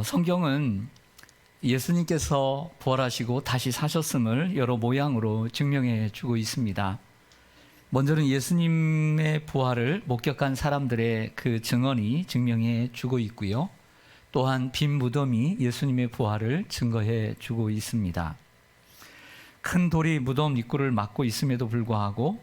성경은 예수님께서 부활하시고 다시 사셨음을 여러 모양으로 증명해 주고 있습니다. 먼저는 예수님의 부활을 목격한 사람들의 그 증언이 증명해 주고 있고요. 또한 빈 무덤이 예수님의 부활을 증거해 주고 있습니다. 큰 돌이 무덤 입구를 막고 있음에도 불구하고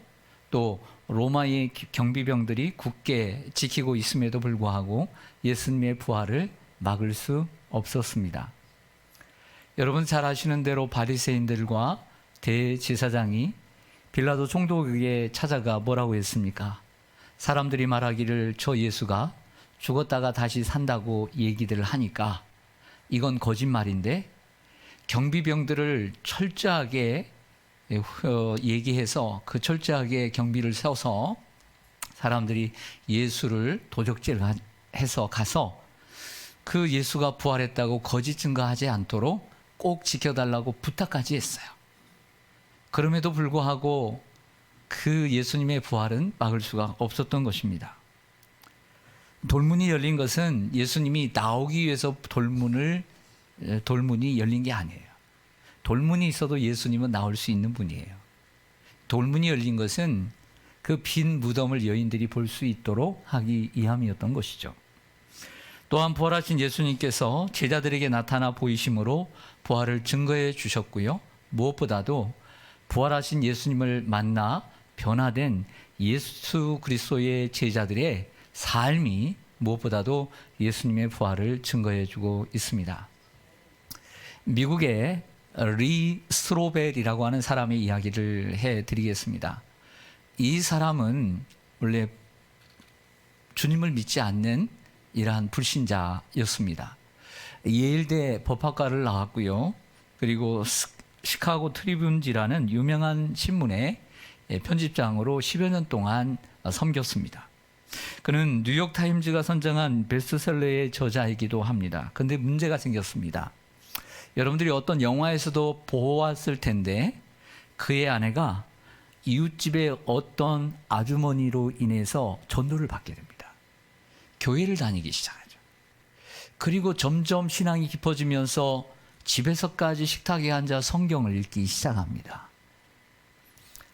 또 로마의 경비병들이 굳게 지키고 있음에도 불구하고 예수님의 부활을 막을 수 없었습니다. 여러분 잘 아시는 대로 바리새인들과 대제사장이 빌라도 총독에게 찾아가 뭐라고 했습니까? 사람들이 말하기를 저 예수가 죽었다가 다시 산다고 얘기들 하니까 이건 거짓말인데 경비병들을 철저하게 얘기해서 그 철저하게 경비를 세워서 사람들이 예수를 도적질해서 가서 그 예수가 부활했다고 거짓 증거하지 않도록 꼭 지켜달라고 부탁까지 했어요. 그럼에도 불구하고 그 예수님의 부활은 막을 수가 없었던 것입니다. 돌문이 열린 것은 예수님이 나오기 위해서 돌문이 열린 게 아니에요. 돌문이 있어도 예수님은 나올 수 있는 분이에요. 돌문이 열린 것은 그 빈 무덤을 여인들이 볼 수 있도록 하기 위함이었던 것이죠. 또한 부활하신 예수님께서 제자들에게 나타나 보이심으로 부활을 증거해 주셨고요. 무엇보다도 부활하신 예수님을 만나 변화된 예수 그리스도의 제자들의 삶이 무엇보다도 예수님의 부활을 증거해 주고 있습니다. 미국의 리 스트로벨이라고 하는 사람의 이야기를 해드리겠습니다. 이 사람은 원래 주님을 믿지 않는 이러한 불신자였습니다. 예일대 법학과를 나왔고요. 그리고 시카고 트리뷴지라는 유명한 신문의 편집장으로 10여 년 동안 섬겼습니다. 그는 뉴욕타임즈가 선정한 베스트셀러의 저자이기도 합니다. 그런데 문제가 생겼습니다. 여러분들이 어떤 영화에서도 보았을 텐데 그의 아내가 이웃집의 어떤 아주머니로 인해서 전도를 받게 됩니다. 교회를 다니기 시작하죠. 그리고 점점 신앙이 깊어지면서 집에서까지 식탁에 앉아 성경을 읽기 시작합니다.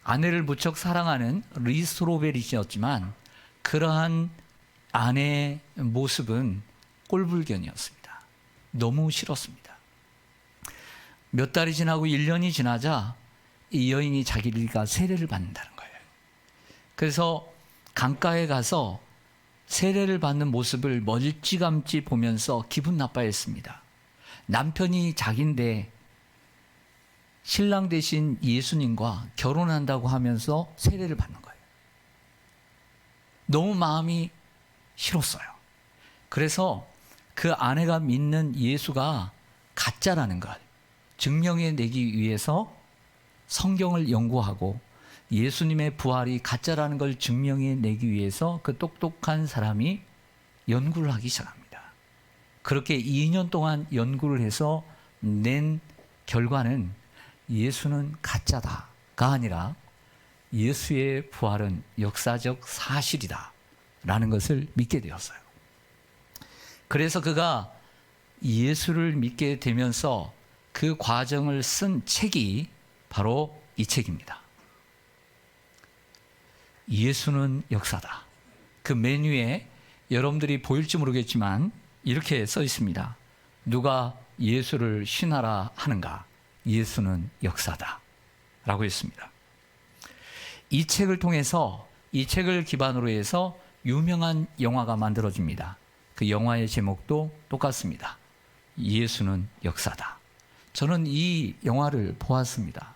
아내를 무척 사랑하는 리스 로벨이었지만 그러한 아내의 모습은 꼴불견이었습니다. 너무 싫었습니다. 몇 달이 지나고 1년이 지나자 이 여인이 자기가 세례를 받는다는 거예요. 그래서 강가에 가서 세례를 받는 모습을 멀찌감치 보면서 기분 나빠했습니다. 남편이 자기인데 신랑 대신 예수님과 결혼한다고 하면서 세례를 받는 거예요. 너무 마음이 싫었어요. 그래서 그 아내가 믿는 예수가 가짜라는 걸 증명해내기 위해서 성경을 연구하고 예수님의 부활이 가짜라는 걸 증명해내기 위해서 그 똑똑한 사람이 연구를 하기 시작합니다. 그렇게 2년 동안 연구를 해서 낸 결과는 예수는 가짜다가 아니라 예수의 부활은 역사적 사실이다 라는 것을 믿게 되었어요. 그래서 그가 예수를 믿게 되면서 그 과정을 쓴 책이 바로 이 책입니다. 예수는 역사다. 그 맨 위에 여러분들이 보일지 모르겠지만 이렇게 써 있습니다. 누가 예수를 신하라 하는가? 예수는 역사다 라고 했습니다. 이 책을 통해서 이 책을 기반으로 해서 유명한 영화가 만들어집니다. 그 영화의 제목도 똑같습니다. 예수는 역사다. 저는 이 영화를 보았습니다.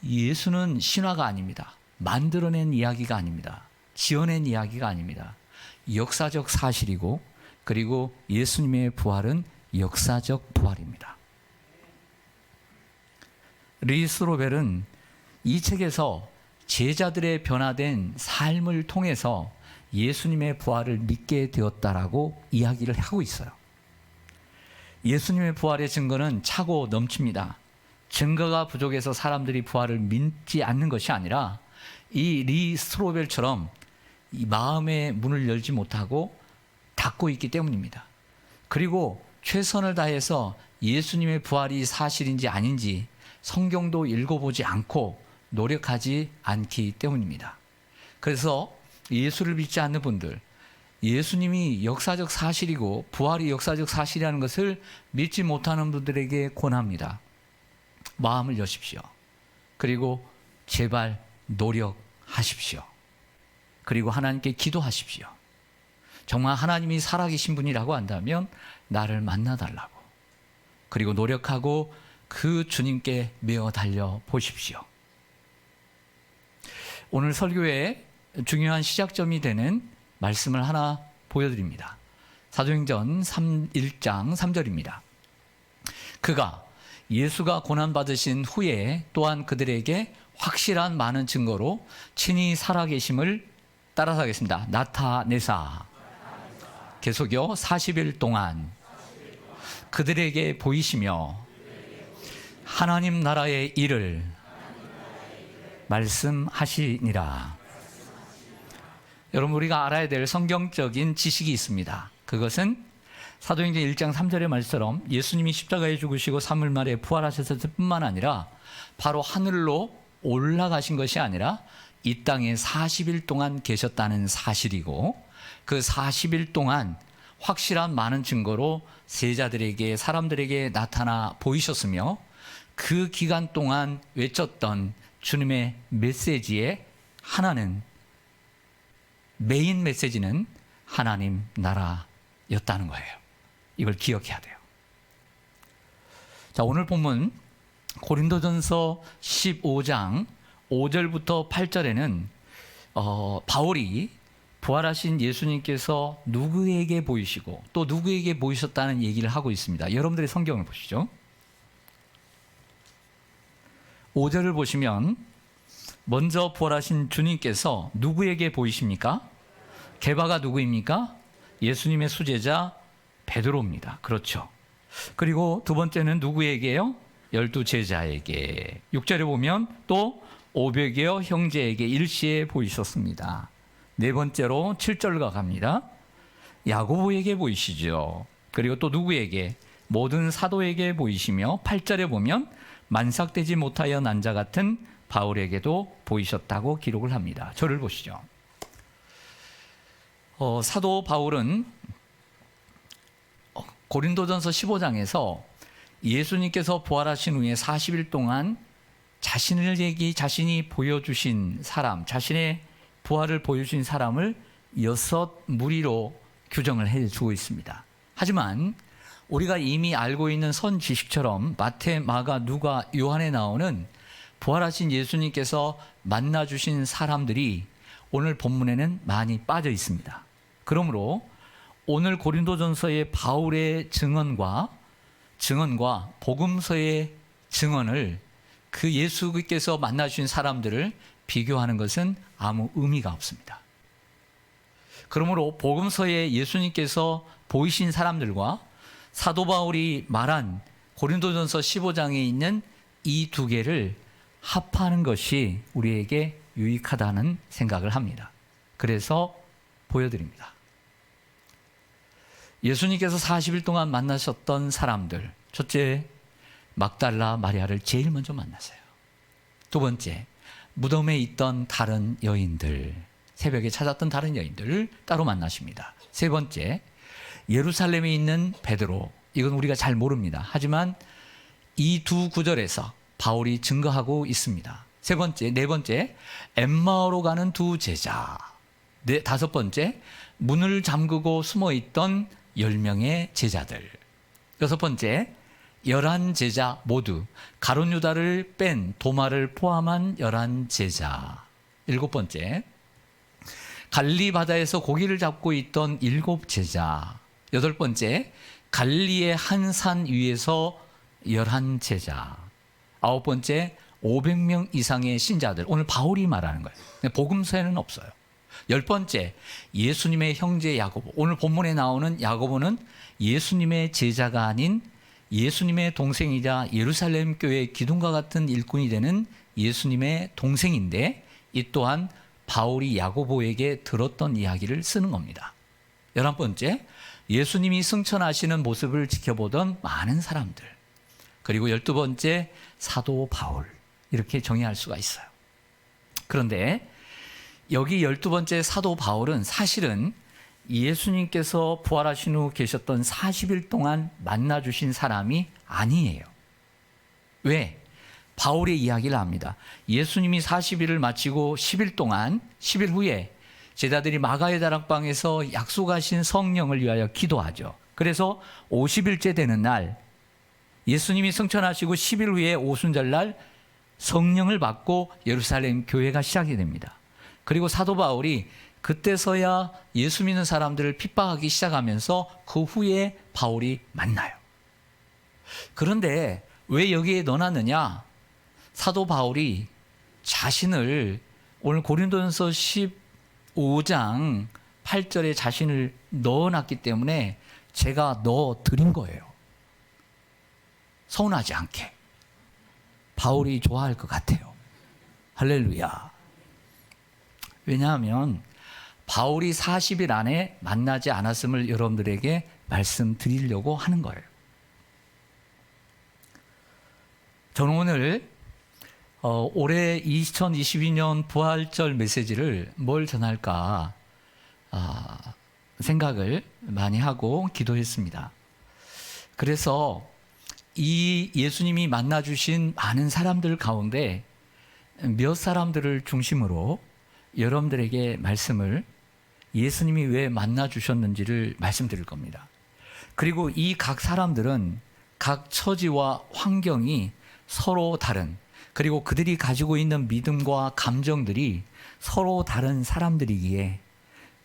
예수는 신화가 아닙니다. 만들어낸 이야기가 아닙니다. 지어낸 이야기가 아닙니다. 역사적 사실이고 그리고 예수님의 부활은 역사적 부활입니다. 리스 로벨은 이 책에서 제자들의 변화된 삶을 통해서 예수님의 부활을 믿게 되었다라고 이야기를 하고 있어요. 예수님의 부활의 증거는 차고 넘칩니다. 증거가 부족해서 사람들이 부활을 믿지 않는 것이 아니라 이 리 스트로벨처럼 이 마음의 문을 열지 못하고 잡고 있기 때문입니다. 그리고 최선을 다해서 예수님의 부활이 사실인지 아닌지 성경도 읽어보지 않고 노력하지 않기 때문입니다. 그래서 예수를 믿지 않는 분들, 예수님이 역사적 사실이고 부활이 역사적 사실이라는 것을 믿지 못하는 분들에게 권합니다. 마음을 여십시오. 그리고 제발 노력하십시오. 그리고 하나님께 기도하십시오. 정말 하나님이 살아계신 분이라고 한다면 나를 만나달라고. 그리고 노력하고 그 주님께 메어 달려 보십시오. 오늘 설교의 중요한 시작점이 되는 말씀을 하나 보여드립니다. 사도행전 1장 3절입니다. 그가 예수가 고난받으신 후에 또한 그들에게 확실한 많은 증거로 친히 살아계심을 따라서 하겠습니다. 나타내사. 계속요. 40일 동안 그들에게 보이시며 하나님 나라의 일을 말씀하시니라. 여러분, 우리가 알아야 될 성경적인 지식이 있습니다. 그것은 사도행전 1장 3절의 말처럼 예수님이 십자가에 죽으시고 3일 만에 부활하셨을 뿐만 아니라 바로 하늘로 올라가신 것이 아니라 이 땅에 40일 동안 계셨다는 사실이고, 그 40일 동안 확실한 많은 증거로 세자들에게, 사람들에게 나타나 보이셨으며, 그 기간 동안 외쳤던 주님의 메시지의 하나는, 메인 메시지는 하나님 나라였다는 거예요. 이걸 기억해야 돼요. 자, 오늘 본문 고린도전서 15장 5절부터 8절에는 바울이 부활하신 예수님께서 누구에게 보이시고 또 누구에게 보이셨다는 얘기를 하고 있습니다. 여러분들의 성경을 보시죠. 5절을 보시면 먼저 부활하신 주님께서 누구에게 보이십니까? 게바가 누구입니까? 예수님의 수제자 베드로입니다. 그렇죠. 그리고 두 번째는 누구에게요? 12제자에게. 6절에 보면 또 500여 형제에게 일시에 보이셨습니다. 네 번째로 7절과 갑니다. 야고보에게 보이시죠. 그리고 또 누구에게? 모든 사도에게 보이시며 8절에 보면 만삭되지 못하여 난 자 같은 바울에게도 보이셨다고 기록을 합니다. 저를 보시죠. 사도 바울은 고린도전서 15장에서 예수님께서 부활하신 후에 40일 동안 자신이 보여주신 사람, 자신의 부활을 보여주신 사람을 6무리로 규정을 해주고 있습니다. 하지만 우리가 이미 알고 있는 선 지식처럼 마태, 마가, 누가, 요한에 나오는 부활하신 예수님께서 만나주신 사람들이 오늘 본문에는 많이 빠져 있습니다. 그러므로 오늘 고린도전서의 바울의 증언과 복음서의 증언을, 그 예수께서 만나주신 사람들을 비교하는 것은 아무 의미가 없습니다. 그러므로 복음서에 예수님께서 보이신 사람들과 사도 바울이 말한 고린도전서 15장에 있는 이 두 개를 합하는 것이 우리에게 유익하다는 생각을 합니다. 그래서 보여드립니다. 예수님께서 40일 동안 만나셨던 사람들, 첫째, 막달라 마리아를 제일 먼저 만나세요. 두 번째, 무덤에 있던 다른 여인들, 새벽에 찾았던 다른 여인들을 따로 만나십니다. 세 번째, 예루살렘에 있는 베드로, 이건 우리가 잘 모릅니다. 하지만 이 두 구절에서 바울이 증거하고 있습니다. 네 번째, 엠마오로 가는 두 제자. 다섯 번째, 문을 잠그고 숨어있던 10명의 제자들. 여섯 번째, 11제자 모두, 가룟 유다를 뺀 도마를 포함한 11제자. 일곱 번째, 갈리 바다에서 고기를 잡고 있던 7제자. 여덟 번째, 갈리의 한 산 위에서 11제자. 아홉 번째, 500명 이상의 신자들. 오늘 바울이 말하는 거예요. 복음서에는 없어요. 열 번째, 예수님의 형제 야고보. 오늘 본문에 나오는 야고보는 예수님의 제자가 아닌 예수님의 동생이자 예루살렘 교회 기둥과 같은 일꾼이 되는 예수님의 동생인데, 이 또한 바울이 야고보에게 들었던 이야기를 쓰는 겁니다. 11번째, 예수님이 승천하시는 모습을 지켜보던 많은 사람들. 그리고 12번째, 사도 바울. 이렇게 정의할 수가 있어요. 그런데 여기 12번째 사도 바울은 사실은 예수님께서 부활하신 후 계셨던 40일 동안 만나주신 사람이 아니에요. 왜? 바울의 이야기를 합니다. 예수님이 40일을 마치고 10일 동안, 10일 후에 제자들이 마가의 다락방에서 약속하신 성령을 위하여 기도하죠. 그래서 50일째 되는 날, 예수님이 승천하시고 10일 후에 오순절날 성령을 받고 예루살렘 교회가 시작이 됩니다. 그리고 사도 바울이 그때서야 예수 믿는 사람들을 핍박하기 시작하면서 그 후에 바울이 만나요. 그런데 왜 여기에 넣어놨느냐? 사도 바울이 자신을 오늘 고린도전서 15장 8절에 자신을 넣어놨기 때문에 제가 넣어드린 거예요. 서운하지 않게. 바울이 좋아할 것 같아요. 할렐루야. 왜냐하면 바울이 40일 안에 만나지 않았음을 여러분들에게 말씀드리려고 하는 거예요. 저는 오늘 올해 2022년 부활절 메시지를 뭘 전할까 생각을 많이 하고 기도했습니다. 그래서 이 예수님이 만나주신 많은 사람들 가운데 몇 사람들을 중심으로 여러분들에게 말씀을 예수님이 왜 만나주셨는지를 말씀드릴 겁니다. 그리고 이 각 사람들은 각 처지와 환경이 서로 다른, 그리고 그들이 가지고 있는 믿음과 감정들이 서로 다른 사람들이기에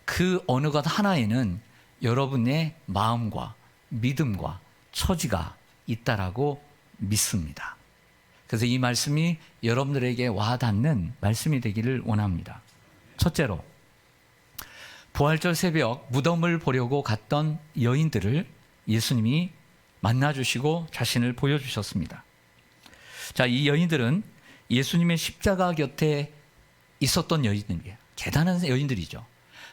그 어느 것 하나에는 여러분의 마음과 믿음과 처지가 있다라고 믿습니다. 그래서 이 말씀이 여러분들에게 와닿는 말씀이 되기를 원합니다. 첫째로, 부활절 새벽 무덤을 보려고 갔던 여인들을 예수님이 만나주시고 자신을 보여주셨습니다. 자, 이 여인들은 예수님의 십자가 곁에 있었던 여인들이에요. 대단한 여인들이죠.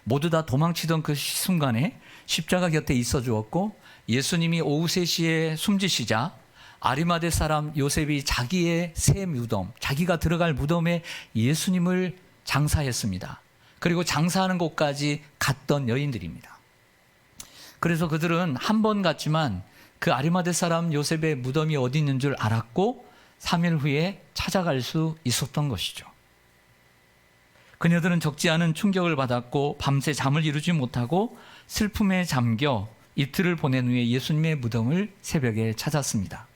모두 다 도망치던 그 순간에 십자가 곁에 있어 주었고, 예수님이 오후 3시에 숨지시자 아리마대 사람 요셉이 자기의 새 무덤, 자기가 들어갈 무덤에 예수님을 장사했습니다. 그리고 장사하는 곳까지 갔던 여인들입니다. 그래서 그들은 한 번 갔지만 그 아리마대 사람 요셉의 무덤이 어디 있는 줄 알았고 3일 후에 찾아갈 수 있었던 것이죠. 그녀들은 적지 않은 충격을 받았고 밤새 잠을 이루지 못하고 슬픔에 잠겨 이틀을 보낸 후에 예수님의 무덤을 새벽에 찾았습니다.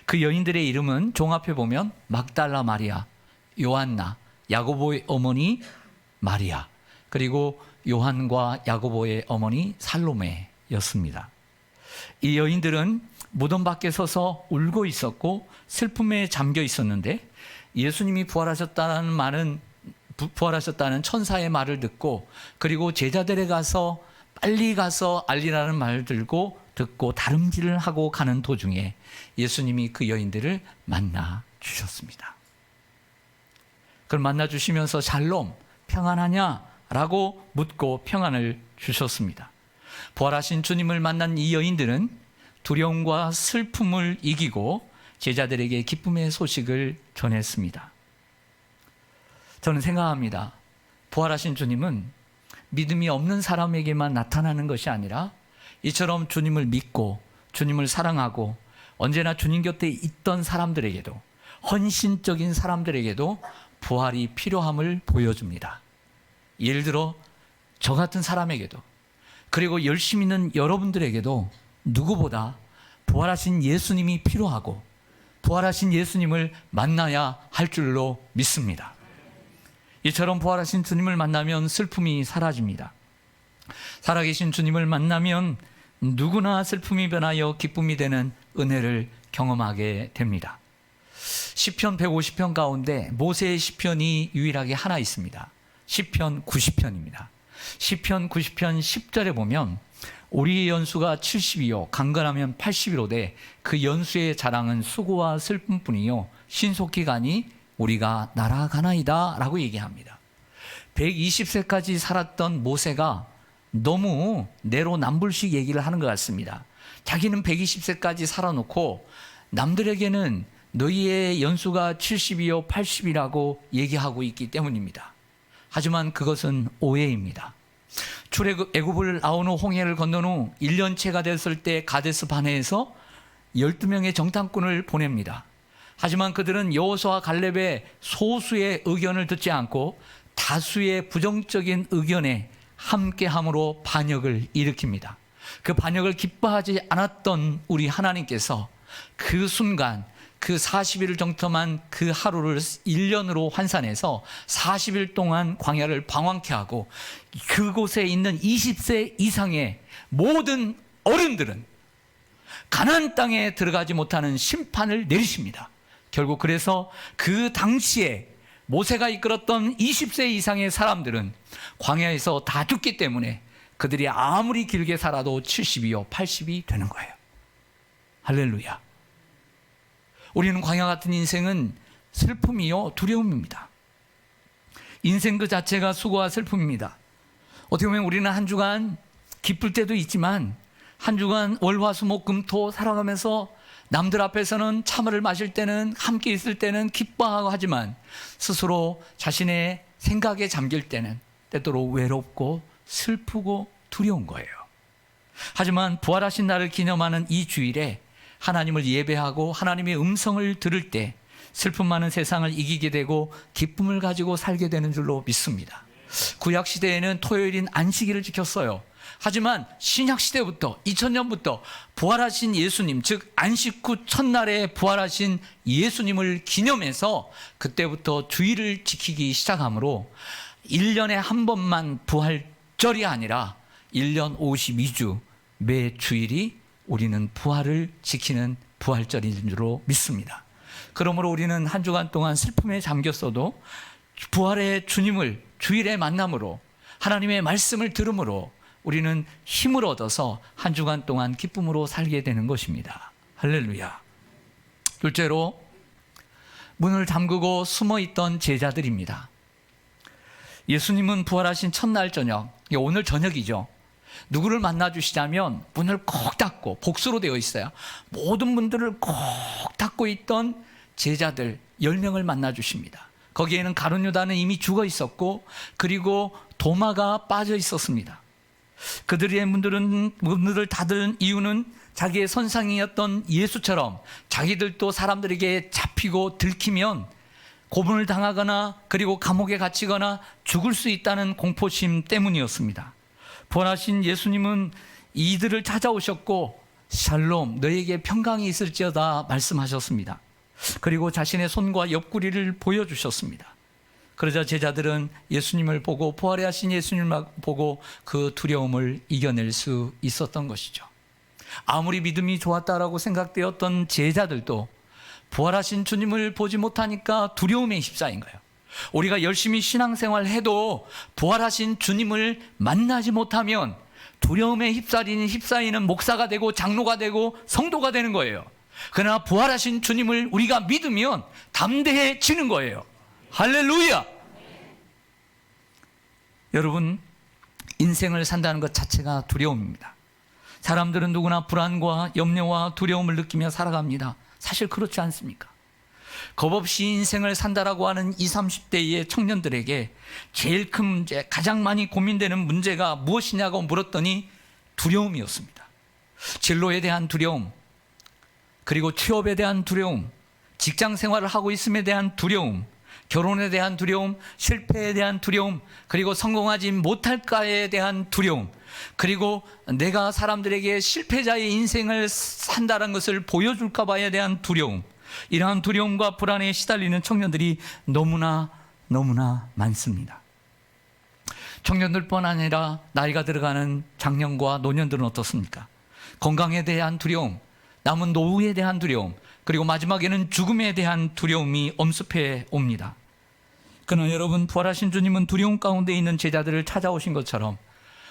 그 여인들의 이름은 종합해 보면 막달라 마리아, 요한나, 야고보의 어머니 마리아, 그리고 요한과 야고보의 어머니 살로메였습니다. 이 여인들은 무덤 밖에 서서 울고 있었고 슬픔에 잠겨 있었는데 예수님이 부활하셨다는 천사의 말을 듣고, 그리고 제자들에 가서 빨리 가서 알리라는 말을 듣고 다름질을 하고 가는 도중에 예수님이 그 여인들을 만나 주셨습니다. 그걸 만나 주시면서 샬롬, 평안하냐? 라고 묻고 평안을 주셨습니다. 부활하신 주님을 만난 이 여인들은 두려움과 슬픔을 이기고 제자들에게 기쁨의 소식을 전했습니다. 저는 생각합니다. 부활하신 주님은 믿음이 없는 사람에게만 나타나는 것이 아니라 이처럼 주님을 믿고 주님을 사랑하고 언제나 주님 곁에 있던 사람들에게도, 헌신적인 사람들에게도 부활이 필요함을 보여줍니다. 예를 들어 저 같은 사람에게도, 그리고 열심히 있는 여러분들에게도 누구보다 부활하신 예수님이 필요하고 부활하신 예수님을 만나야 할 줄로 믿습니다. 이처럼 부활하신 주님을 만나면 슬픔이 사라집니다. 살아계신 주님을 만나면 누구나 슬픔이 변하여 기쁨이 되는 은혜를 경험하게 됩니다. 시편 150편 가운데 모세의 시편이 유일하게 하나 있습니다. 시편 90편입니다. 시편 90편 10절에 보면 우리의 연수가 70이요 강건하면 80이로되 그 연수의 자랑은 수고와 슬픔뿐이요 신속히 가니 우리가 날아가나이다 라고 얘기합니다. 120세까지 살았던 모세가 너무 내로남불식 얘기를 하는 것 같습니다. 자기는 120세까지 살아놓고 남들에게는 너희의 연수가 70이요 80이라고 얘기하고 있기 때문입니다. 하지만 그것은 오해입니다. 애굽을 나온 후 홍해를 건넌 후 1년째가 됐을 때 가데스 바네에서 12명의 정탐꾼을 보냅니다. 하지만 그들은 여호수아와 갈렙의 소수의 의견을 듣지 않고 다수의 부정적인 의견에 함께함으로 반역을 일으킵니다. 그 반역을 기뻐하지 않았던 우리 하나님께서 그 순간 그 40일을 정탐한 그 하루를 1년으로 환산해서 40일 동안 광야를 방황케 하고 그곳에 있는 20세 이상의 모든 어른들은 가나안 땅에 들어가지 못하는 심판을 내리십니다. 결국 그래서 그 당시에 모세가 이끌었던 20세 이상의 사람들은 광야에서 다 죽기 때문에 그들이 아무리 길게 살아도 70이요 80이 되는 거예요. 할렐루야. 우리는 광야 같은 인생은 슬픔이요 두려움입니다. 인생 그 자체가 수고와 슬픔입니다. 어떻게 보면 우리는 한 주간 기쁠 때도 있지만 한 주간 월화수목금토 살아가면서 남들 앞에서는 참을 마실 때는 함께 있을 때는 기뻐하고 하지만 스스로 자신의 생각에 잠길 때는 때때로 외롭고 슬프고 두려운 거예요. 하지만 부활하신 날을 기념하는 이 주일에 하나님을 예배하고 하나님의 음성을 들을 때 슬픔 많은 세상을 이기게 되고 기쁨을 가지고 살게 되는 줄로 믿습니다. 구약시대에는 토요일인 안식일을 지켰어요. 하지만 신약시대부터 2000년부터 부활하신 예수님, 즉 안식 후 첫날에 부활하신 예수님을 기념해서 그때부터 주일을 지키기 시작하므로 1년에 한 번만 부활절이 아니라 1년 52주 매 주일이 우리는 부활을 지키는 부활절인 줄로 믿습니다. 그러므로 우리는 한 주간 동안 슬픔에 잠겼어도 부활의 주님을 주일에 만남으로 하나님의 말씀을 들음으로 우리는 힘을 얻어서 한 주간 동안 기쁨으로 살게 되는 것입니다. 할렐루야. 둘째로 문을 잠그고 숨어있던 제자들입니다. 예수님은 부활하신 첫날 저녁, 오늘 저녁이죠. 누구를 만나 주시자면 문을 콕 닫고 복수로 되어 있어요. 모든 문들을 콕 닫고 있던 제자들 10명을 만나 주십니다. 거기에는 가룟 유다는 이미 죽어 있었고 그리고 도마가 빠져 있었습니다. 그들의 문들을 닫은 이유는 자기의 선상이었던 예수처럼 자기들도 사람들에게 잡히고 들키면 고문을 당하거나 그리고 감옥에 갇히거나 죽을 수 있다는 공포심 때문이었습니다. 부활하신 예수님은 이들을 찾아오셨고 샬롬 너에게 평강이 있을지어다 말씀하셨습니다. 그리고 자신의 손과 옆구리를 보여주셨습니다. 그러자 제자들은 예수님을 보고 부활하신 예수님을 보고 그 두려움을 이겨낼 수 있었던 것이죠. 아무리 믿음이 좋았다라고 생각되었던 제자들도 부활하신 주님을 보지 못하니까 두려움에 휩싸인 거예요. 우리가 열심히 신앙생활 해도 부활하신 주님을 만나지 못하면 두려움에 휩싸이는 목사가 되고 장로가 되고 성도가 되는 거예요. 그러나 부활하신 주님을 우리가 믿으면 담대해지는 거예요. 할렐루야. 여러분, 인생을 산다는 것 자체가 두려움입니다. 사람들은 누구나 불안과 염려와 두려움을 느끼며 살아갑니다. 사실 그렇지 않습니까? 겁없이 인생을 산다라고 하는 20, 30대의 청년들에게 제일 큰 문제, 가장 많이 고민되는 문제가 무엇이냐고 물었더니 두려움이었습니다. 진로에 대한 두려움, 그리고 취업에 대한 두려움, 직장 생활을 하고 있음에 대한 두려움, 결혼에 대한 두려움, 실패에 대한 두려움, 그리고 성공하지 못할까에 대한 두려움, 그리고 내가 사람들에게 실패자의 인생을 산다는 것을 보여줄까 봐에 대한 두려움, 이러한 두려움과 불안에 시달리는 청년들이 너무나 많습니다. 청년들뿐 아니라 나이가 들어가는 장년과 노년들은 어떻습니까? 건강에 대한 두려움, 남은 노후에 대한 두려움, 그리고 마지막에는 죽음에 대한 두려움이 엄습해 옵니다. 그러나 여러분, 부활하신 주님은 두려움 가운데 있는 제자들을 찾아오신 것처럼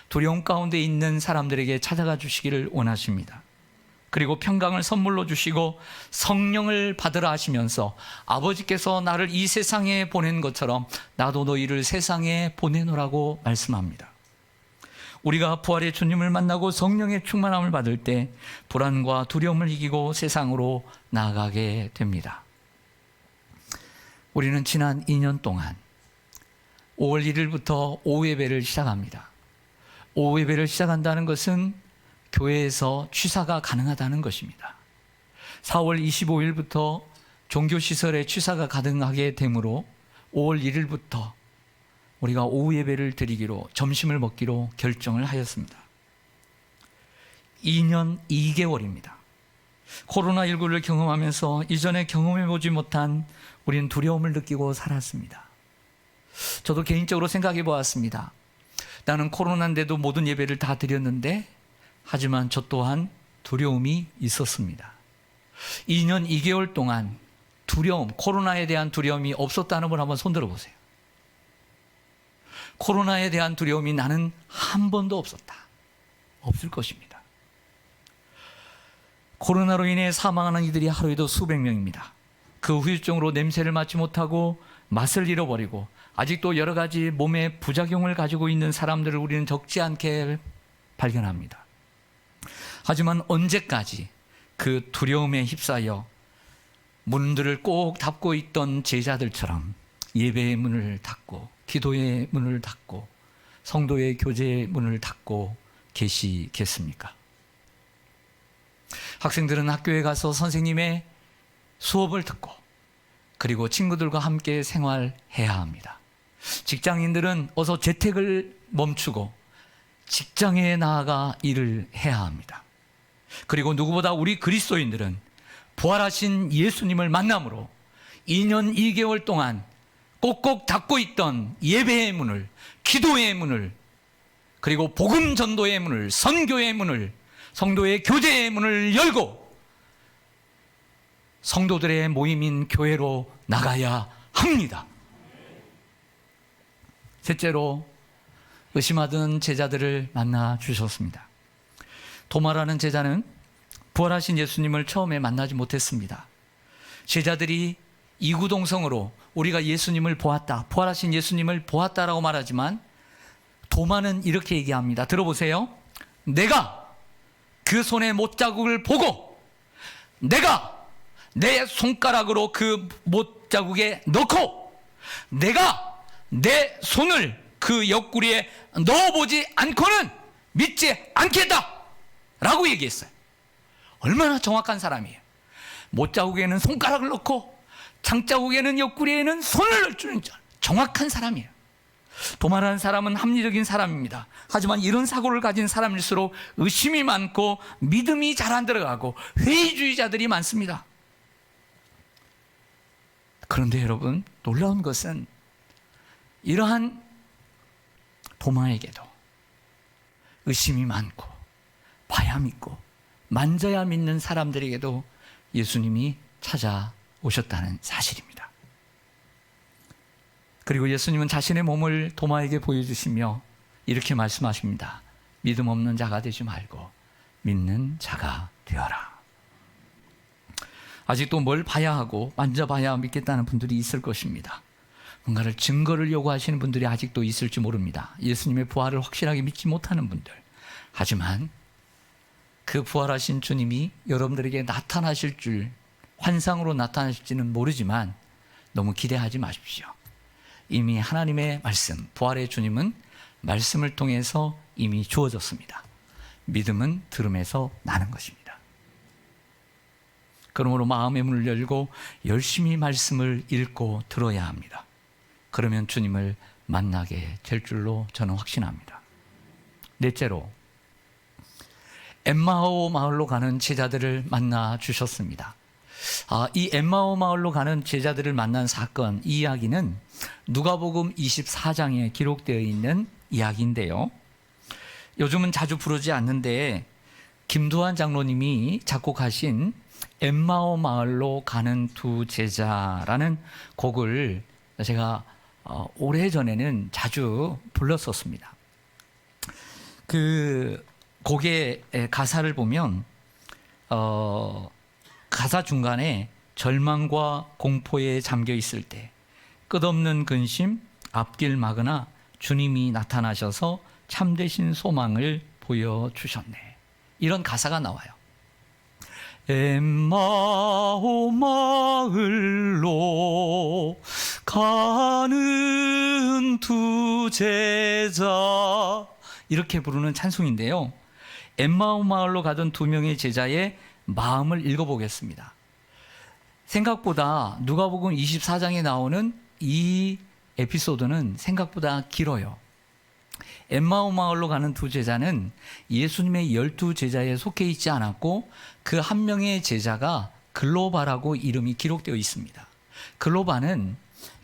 두려움 가운데 있는 사람들에게 찾아가 주시기를 원하십니다. 그리고 평강을 선물로 주시고 성령을 받으라 하시면서 아버지께서 나를 이 세상에 보낸 것처럼 나도 너희를 세상에 보내노라고 말씀합니다. 우리가 부활의 주님을 만나고 성령의 충만함을 받을 때 불안과 두려움을 이기고 세상으로 나아가게 됩니다. 우리는 지난 2년 동안 5월 1일부터 오후 예배를 시작합니다. 오후 예배를 시작한다는 것은 교회에서 취사가 가능하다는 것입니다. 4월 25일부터 종교시설에 취사가 가능하게 되므로 5월 1일부터 우리가 오후 예배를 드리기로, 점심을 먹기로 결정을 하였습니다. 2년 2개월입니다. 코로나19를 경험하면서 이전에 경험해보지 못한 우리는 두려움을 느끼고 살았습니다. 저도 개인적으로 생각해 보았습니다. 나는 코로나인데도 모든 예배를 다 드렸는데, 하지만 저 또한 두려움이 있었습니다. 2년 2개월 동안 두려움, 코로나에 대한 두려움이 없었다는 분 한번 손들어 보세요. 코로나에 대한 두려움이 나는 한 번도 없었다. 없을 것입니다. 코로나로 인해 사망하는 이들이 하루에도 수백 명입니다. 그 후유증으로 냄새를 맡지 못하고 맛을 잃어버리고 아직도 여러 가지 몸의 부작용을 가지고 있는 사람들을 우리는 적지 않게 발견합니다. 하지만 언제까지 그 두려움에 휩싸여 문들을 꼭 닫고 있던 제자들처럼 예배의 문을 닫고 기도의 문을 닫고 성도의 교제의 문을 닫고 계시겠습니까? 학생들은 학교에 가서 선생님의 수업을 듣고 그리고 친구들과 함께 생활해야 합니다. 직장인들은 어서 재택을 멈추고 직장에 나아가 일을 해야 합니다. 그리고 누구보다 우리 그리스도인들은 부활하신 예수님을 만남으로 2년 2개월 동안 꼭꼭 닫고 있던 예배의 문을, 기도의 문을, 그리고 복음 전도의 문을, 선교의 문을, 성도의 교제의 문을 열고 성도들의 모임인 교회로 나가야 합니다. 셋째로, 의심하던 제자들을 만나 주셨습니다. 도마라는 제자는 부활하신 예수님을 처음에 만나지 못했습니다. 제자들이 이구동성으로 우리가 예수님을 보았다, 부활하신 예수님을 보았다라고 말하지만 도마는 이렇게 얘기합니다. 들어보세요. 내가 그 손의 못자국을 보고 내가 내 손가락으로 그 못자국에 넣고 내가 내 손을 그 옆구리에 넣어보지 않고는 믿지 않겠다 라고 얘기했어요. 얼마나 정확한 사람이에요. 못자국에는 손가락을 넣고 장자국에는 옆구리에는 손을 넣을 줄 정확한 사람이에요. 도마라는 사람은 합리적인 사람입니다. 하지만 이런 사고를 가진 사람일수록 의심이 많고 믿음이 잘 안 들어가고 회의주의자들이 많습니다. 그런데 여러분, 놀라운 것은 이러한 도마에게도 의심이 많고 봐야 믿고 만져야 믿는 사람들에게도 예수님이 찾아오셨다는 사실입니다. 그리고 예수님은 자신의 몸을 도마에게 보여주시며 이렇게 말씀하십니다. 믿음 없는 자가 되지 말고 믿는 자가 되어라. 아직도 뭘 봐야 하고 만져봐야 믿겠다는 분들이 있을 것입니다. 뭔가를 증거를 요구하시는 분들이 아직도 있을지 모릅니다. 예수님의 부활을 확실하게 믿지 못하는 분들. 하지만 그 부활하신 주님이 여러분들에게 나타나실 줄, 환상으로 나타나실지는 모르지만 너무 기대하지 마십시오. 이미 하나님의 말씀, 부활의 주님은 말씀을 통해서 이미 주어졌습니다. 믿음은 들음에서 나는 것입니다. 그러므로 마음의 문을 열고 열심히 말씀을 읽고 들어야 합니다. 그러면 주님을 만나게 될 줄로 저는 확신합니다. 넷째로, 엠마오 마을로 가는 제자들을 만나 주셨습니다. 이 엠마오 마을로 가는 제자들을 만난 사건, 이 이야기는 누가복음 24장에 기록되어 있는 이야기인데요. 요즘은 자주 부르지 않는데 김두한 장로님이 작곡하신 엠마오 마을로 가는 두 제자라는 곡을 제가 오래전에는 자주 불렀었습니다. 그 곡의 가사를 보면 가사 중간에 절망과 공포에 잠겨 있을 때 끝없는 근심, 앞길 막으나 주님이 나타나셔서 참되신 소망을 보여주셨네. 이런 가사가 나와요. 엠마오 마을로 가는 두 제자, 이렇게 부르는 찬송인데요. 엠마오 마을로 가던 두 명의 제자의 마음을 읽어보겠습니다. 생각보다 누가복음 24장에 나오는 이 에피소드는 생각보다 길어요. 엠마오 마을로 가는 두 제자는 예수님의 12제자에 속해 있지 않았고 그 한 명의 제자가 글로바라고 이름이 기록되어 있습니다. 글로바는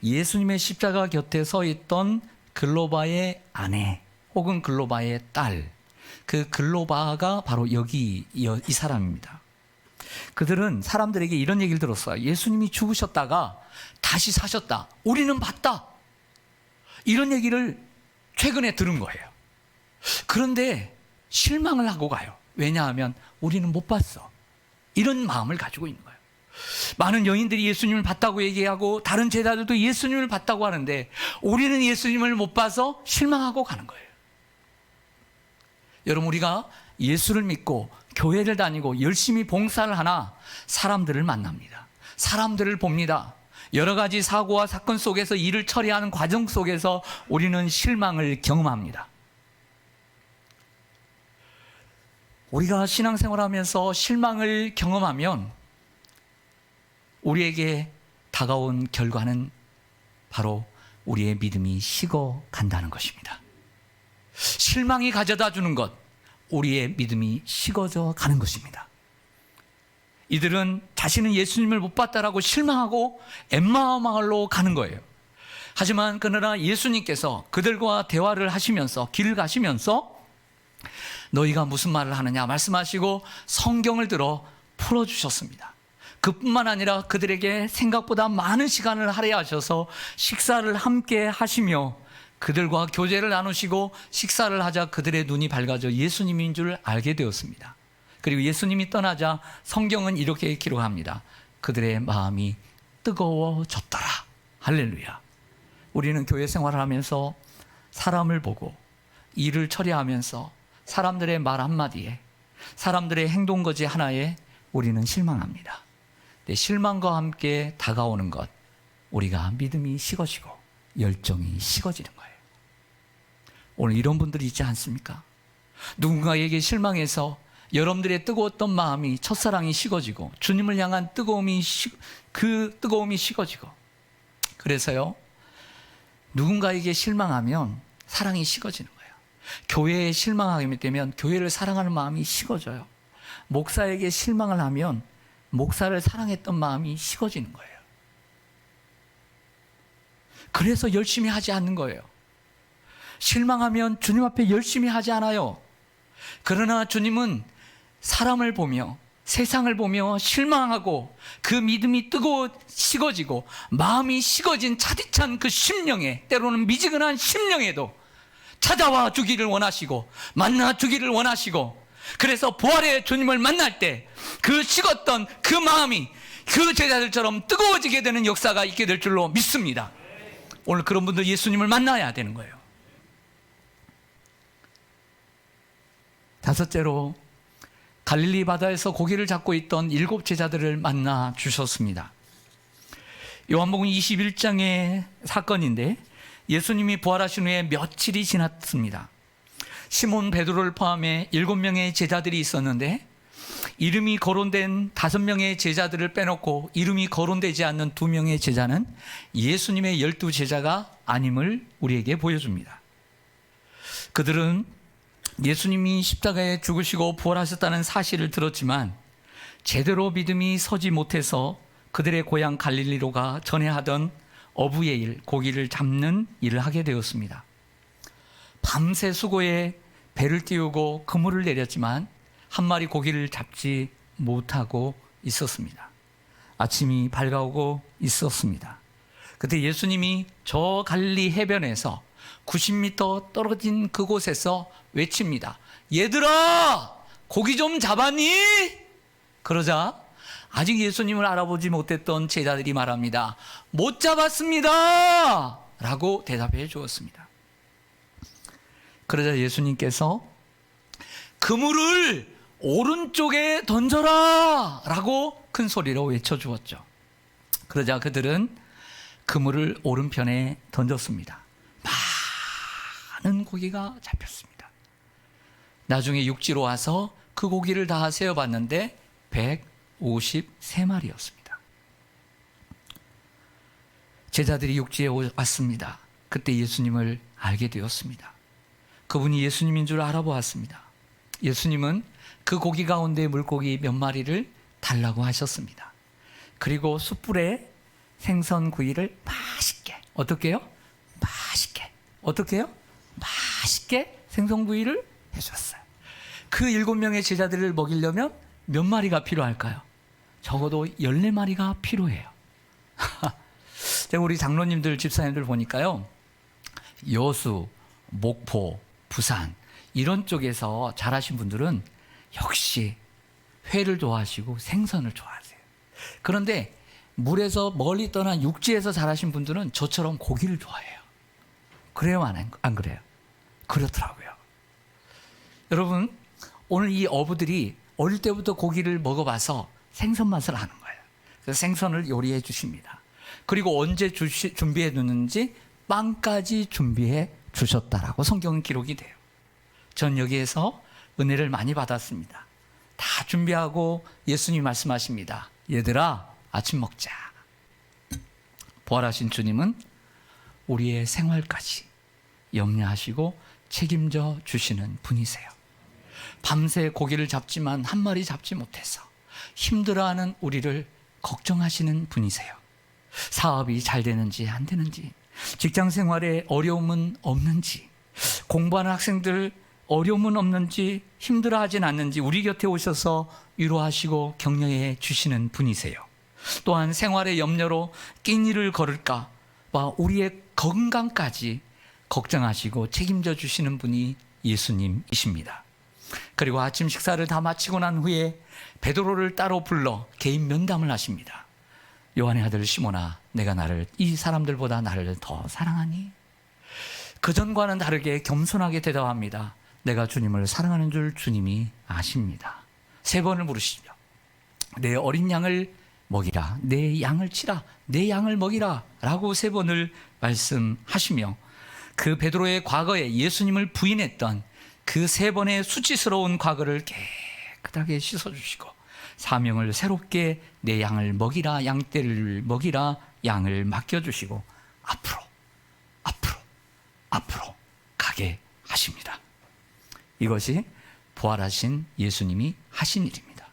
예수님의 십자가 곁에 서 있던 글로바의 아내 혹은 글로바의 딸, 그 글로바가 바로 여기 이 사람입니다. 그들은 사람들에게 이런 얘기를 들었어요. 예수님이 죽으셨다가 다시 사셨다. 우리는 봤다. 이런 얘기를 최근에 들은 거예요. 그런데 실망을 하고 가요. 왜냐하면 우리는 못 봤어. 이런 마음을 가지고 있는 거예요. 많은 여인들이 예수님을 봤다고 얘기하고 다른 제자들도 예수님을 봤다고 하는데 우리는 예수님을 못 봐서 실망하고 가는 거예요. 여러분, 우리가 예수를 믿고 교회를 다니고 열심히 봉사를 하나 사람들을 만납니다. 사람들을 봅니다. 여러 가지 사고와 사건 속에서 일을 처리하는 과정 속에서 우리는 실망을 경험합니다. 우리가 신앙생활하면서 실망을 경험하면 우리에게 다가온 결과는 바로 우리의 믿음이 식어간다는 것입니다. 실망이 가져다 주는 것, 우리의 믿음이 식어져 가는 것입니다. 이들은 자신은 예수님을 못 봤다라고 실망하고 엠마오 마을로 가는 거예요. 하지만 그러나 예수님께서 그들과 대화를 하시면서 길을 가시면서 너희가 무슨 말을 하느냐 말씀하시고 성경을 들어 풀어주셨습니다. 그뿐만 아니라 그들에게 생각보다 많은 시간을 할애하셔서 식사를 함께 하시며 그들과 교제를 나누시고 식사를 하자 그들의 눈이 밝아져 예수님인 줄 알게 되었습니다. 그리고 예수님이 떠나자 성경은 이렇게 기록합니다. 그들의 마음이 뜨거워졌더라. 할렐루야. 우리는 교회 생활을 하면서 사람을 보고 일을 처리하면서 사람들의 말 한마디에 사람들의 행동거지 하나에 우리는 실망합니다. 근데 실망과 함께 다가오는 것, 우리가 믿음이 식어지고 열정이 식어지는 거예요. 오늘 이런 분들이 있지 않습니까? 누군가에게 실망해서 여러분들의 뜨거웠던 마음이, 첫사랑이 식어지고 주님을 향한 그 뜨거움이 식어지고, 그래서요, 누군가에게 실망하면 사랑이 식어지는 거예요. 교회에 실망하게 되면 교회를 사랑하는 마음이 식어져요. 목사에게 실망을 하면 목사를 사랑했던 마음이 식어지는 거예요. 그래서 열심히 하지 않는 거예요. 실망하면 주님 앞에 열심히 하지 않아요. 그러나 주님은 사람을 보며 세상을 보며 실망하고 그 믿음이 뜨거워 식어지고 마음이 식어진 차디찬 그 심령에, 때로는 미지근한 심령에도 찾아와 주기를 원하시고 만나 주기를 원하시고, 그래서 부활의 주님을 만날 때 그 식었던 그 마음이 그 제자들처럼 뜨거워지게 되는 역사가 있게 될 줄로 믿습니다. 오늘 그런 분들 예수님을 만나야 되는 거예요. 다섯째로, 갈릴리 바다에서 고기를 잡고 있던 7 제자들을 만나 주셨습니다. 요한복음 21장의 사건인데 예수님이 부활하신 후에 며칠이 지났습니다. 시몬 베드로를 포함해 7명의 제자들이 있었는데 이름이 거론된 5명의 제자들을 빼놓고 이름이 거론되지 않는 2명의 제자는 예수님의 12제자가 아님을 우리에게 보여줍니다. 그들은 예수님이 십자가에 죽으시고 부활하셨다는 사실을 들었지만 제대로 믿음이 서지 못해서 그들의 고향 갈릴리로 가 전에 하던 어부의 일, 고기를 잡는 일을 하게 되었습니다. 밤새 수고에 배를 띄우고 그물을 내렸지만 한 마리 고기를 잡지 못하고 있었습니다. 아침이 밝아오고 있었습니다. 그때 예수님이 저 갈릴리 해변에서 90m 떨어진 그곳에서 외칩니다. 얘들아, 고기 좀 잡았니? 그러자 아직 예수님을 알아보지 못했던 제자들이 말합니다. 못 잡았습니다 라고 대답해 주었습니다. 그러자 예수님께서 그물을 오른쪽에 던져라 라고 큰 소리로 외쳐주었죠. 그러자 그들은 그물을 오른편에 던졌습니다. 많은 고기가 잡혔습니다. 나중에 육지로 와서 그 고기를 다 세어봤는데 153마리였습니다. 제자들이 육지에 왔습니다. 그때 예수님을 알게 되었습니다. 그분이 예수님인 줄 알아보았습니다. 예수님은 그 고기 가운데 물고기 몇 마리를 달라고 하셨습니다. 그리고 숯불에 생선 구이를 맛있게, 어떻게 해요? 맛있게, 어떻게 해요? 맛있게 생선 구이를 해줬어요. 그 7명의 제자들을 먹이려면 몇 마리가 필요할까요? 적어도 14마리가 필요해요. 제가 우리 장로님들, 집사님들 보니까요, 여수, 목포, 부산 이런 쪽에서 자라신 분들은 역시 회를 좋아하시고 생선을 좋아하세요. 그런데 물에서 멀리 떠난 육지에서 자라신 분들은 저처럼 고기를 좋아해요. 그래요, 안 그래요? 그렇더라고요. 여러분, 오늘 이 어부들이 어릴 때부터 고기를 먹어봐서 생선 맛을 아는 거예요. 그래서 생선을 요리해 주십니다. 그리고 언제 준비해 두는지 빵까지 준비해 주셨다라고 성경 기록이 돼요. 전 여기에서 은혜를 많이 받았습니다. 다 준비하고 예수님이 말씀하십니다. 얘들아, 아침 먹자. 부활하신 주님은 우리의 생활까지 염려하시고 책임져 주시는 분이세요. 밤새 고기를 잡지만 한 마리 잡지 못해서 힘들어하는 우리를 걱정하시는 분이세요. 사업이 잘 되는지 안 되는지, 직장 생활에 어려움은 없는지, 공부하는 학생들 어려움은 없는지, 힘들어하진 않는지 우리 곁에 오셔서 위로하시고 격려해 주시는 분이세요. 또한 생활의 염려로 끼니를 걸을까 봐 우리의 건강까지 걱정하시고 책임져 주시는 분이 예수님이십니다. 그리고 아침 식사를 다 마치고 난 후에 베드로를 따로 불러 개인 면담을 하십니다. 요한의 아들 시몬아, 내가 나를 이 사람들보다 나를 더 사랑하니? 그전과는 다르게 겸손하게 대답합니다. 내가 주님을 사랑하는 줄 주님이 아십니다. 3번을 물으시죠. 내 어린 양을 먹이라, 내 양을 치라, 내 양을 먹이라 라고 3번을 말씀하시며, 그 베드로의 과거에 예수님을 부인했던 그 3번의 수치스러운 과거를 깨끗하게 씻어주시고, 사명을 새롭게 내 양을 먹이라, 양떼를 먹이라, 양을 맡겨주시고 앞으로 가게 하십니다. 이것이 부활하신 예수님이 하신 일입니다.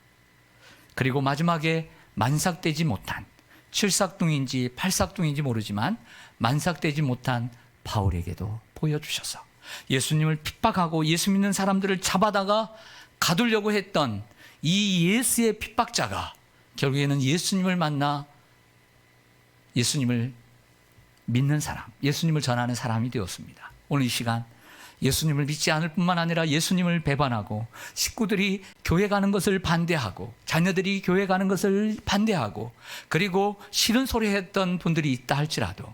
그리고 마지막에 만삭되지 못한, 7삭둥인지 8삭둥인지 모르지만 만삭되지 못한 바울에게도 보여주셔서 예수님을 핍박하고 예수 믿는 사람들을 잡아다가 가두려고 했던 이 예수의 핍박자가 결국에는 예수님을 만나 예수님을 믿는 사람, 예수님을 전하는 사람이 되었습니다. 오늘 이 시간 예수님을 믿지 않을 뿐만 아니라 예수님을 배반하고 식구들이 교회 가는 것을 반대하고 자녀들이 교회 가는 것을 반대하고 그리고 싫은 소리 했던 분들이 있다 할지라도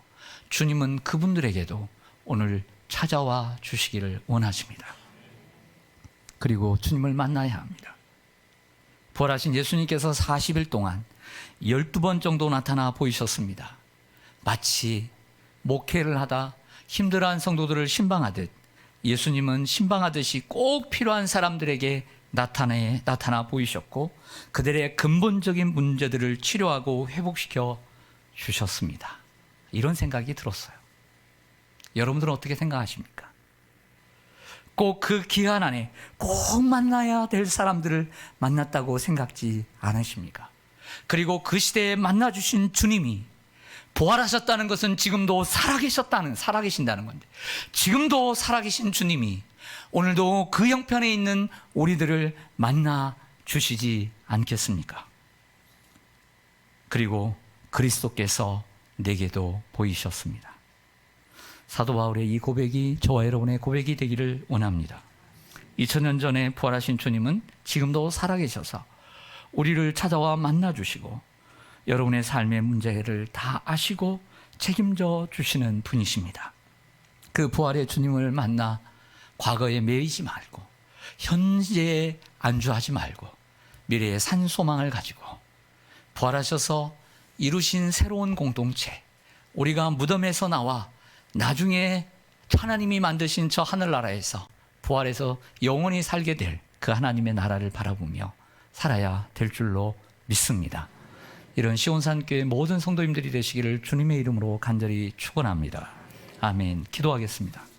주님은 그분들에게도 오늘 찾아와 주시기를 원하십니다. 그리고 주님을 만나야 합니다. 부활하신 예수님께서 40일 동안 12번 정도 나타나 보이셨습니다. 마치 목회를 하다 힘들어한 성도들을 신방하듯 예수님은 신방하듯이 꼭 필요한 사람들에게 나타나 보이셨고 그들의 근본적인 문제들을 치료하고 회복시켜 주셨습니다. 이런 생각이 들었어요. 여러분들은 어떻게 생각하십니까? 꼭 그 기간 안에 꼭 만나야 될 사람들을 만났다고 생각지 않으십니까? 그리고 그 시대에 만나주신 주님이 부활하셨다는 것은 지금도 살아계신다는 건데, 지금도 살아계신 주님이 오늘도 그 형편에 있는 우리들을 만나 주시지 않겠습니까? 그리고 그리스도께서 내게도 보이셨습니다. 사도 바울의 이 고백이 저와 여러분의 고백이 되기를 원합니다. 2000년 전에 부활하신 주님은 지금도 살아계셔서 우리를 찾아와 만나주시고 여러분의 삶의 문제를 다 아시고 책임져 주시는 분이십니다. 그 부활의 주님을 만나 과거에 매이지 말고 현재에 안주하지 말고 미래의 산 소망을 가지고 부활하셔서 이루신 새로운 공동체, 우리가 무덤에서 나와 나중에 하나님이 만드신 저 하늘나라에서 부활해서 영원히 살게 될 그 하나님의 나라를 바라보며 살아야 될 줄로 믿습니다. 이런 시온산교회 모든 성도님들이 되시기를 주님의 이름으로 간절히 축원합니다. 아멘. 기도하겠습니다.